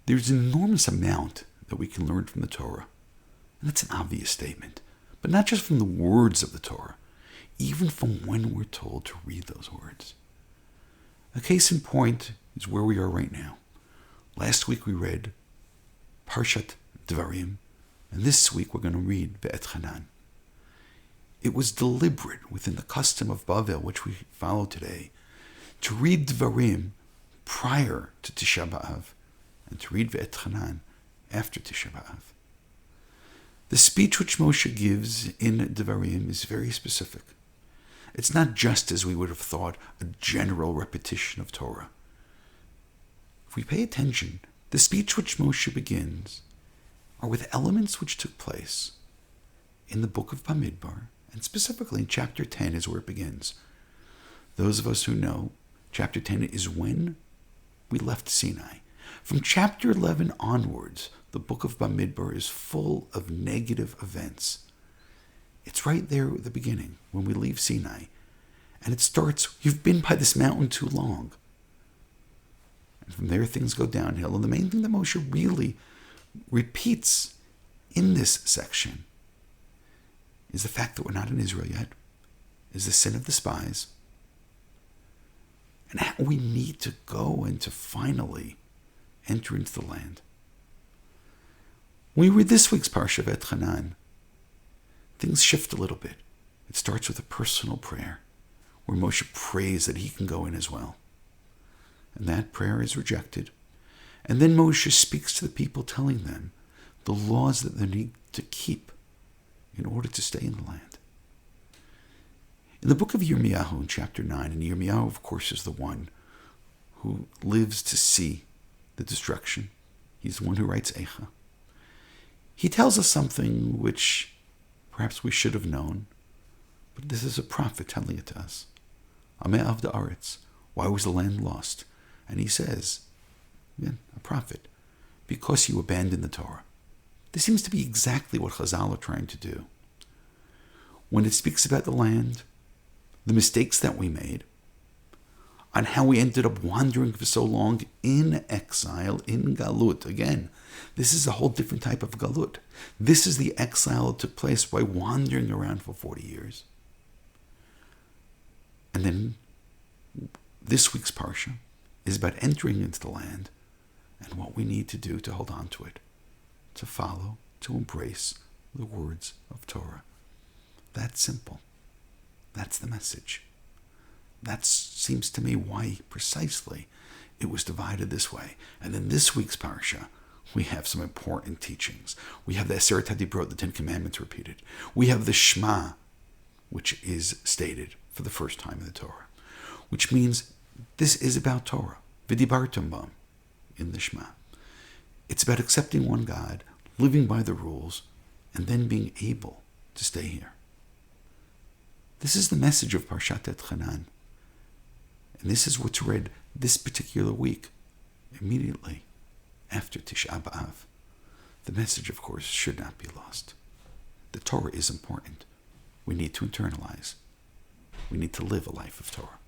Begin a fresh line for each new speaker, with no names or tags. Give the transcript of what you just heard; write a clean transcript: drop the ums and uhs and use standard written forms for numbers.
There's an enormous amount that we can learn from the Torah. And that's an obvious statement. But not just from the words of the Torah, even from when we're told to read those words. A case in point is where we are right now. Last week we read Parshat Devarim, and this week we're going to read Ve'et Hanan. It was deliberate within the custom of Bavel, which we follow today, to read Devarim prior to Tisha B'Av and to read Ve'et Hanan after Tisha B'Av. The speech which Moshe gives in Devarim is very specific. It's not just, as we would have thought, a general repetition of Torah. If we pay attention, the speech which Moshe begins are with elements which took place in the book of Bamidbar, and specifically in chapter 10 is where it begins. Those of us who know, chapter 10 is when we left Sinai. From chapter 11 onwards, the book of Bamidbar is full of negative events. It's right there at the beginning, when we leave Sinai. And it starts, you've been by this mountain too long. And from there, things go downhill. And the main thing that Moshe really repeats in this section is the fact that we're not in Israel yet, is the sin of the spies, and how we need to go and to finally enter into the land. When we read this week's Parsha Ve'et Hanan, things shift a little bit. It starts with a personal prayer, where Moshe prays that he can go in as well. And that prayer is rejected. And then Moshe speaks to the people, telling them the laws that they need to keep in order to stay in the land. In the book of Yirmiyahu, in chapter 9, and Yirmiyahu, of course, is the one who lives to see the destruction. He's the one who writes Eicha. He tells us something which perhaps we should have known, but this is a prophet telling it to us. Ameh Avda Aretz, why was the land lost? And he says, again, a prophet, because you abandoned the Torah. This seems to be exactly what Chazal are trying to do. When it speaks about the land, the mistakes that we made, on how we ended up wandering for so long in exile, in Galut. Again, this is a whole different type of Galut. This is the exile that took place by wandering around for 40 years. And then this week's Parsha is about entering into the land and what we need to do to hold on to it, to follow, to embrace the words of Torah. That's simple. That's the message. That seems to me why precisely it was divided this way. And in this week's Parsha, we have some important teachings. We have the Aseret HaDibrot, the Ten Commandments repeated. We have the Shema, which is stated for the first time in the Torah, which means this is about Torah. V'dibartem bam, in the Shema. It's about accepting one God, living by the rules, and then being able to stay here. This is the message of Parshat Ve'et Hanan. And this is what's read this particular week, immediately after Tisha B'Av. The message, of course, should not be lost. The Torah is important. We need to internalize. We need to live a life of Torah.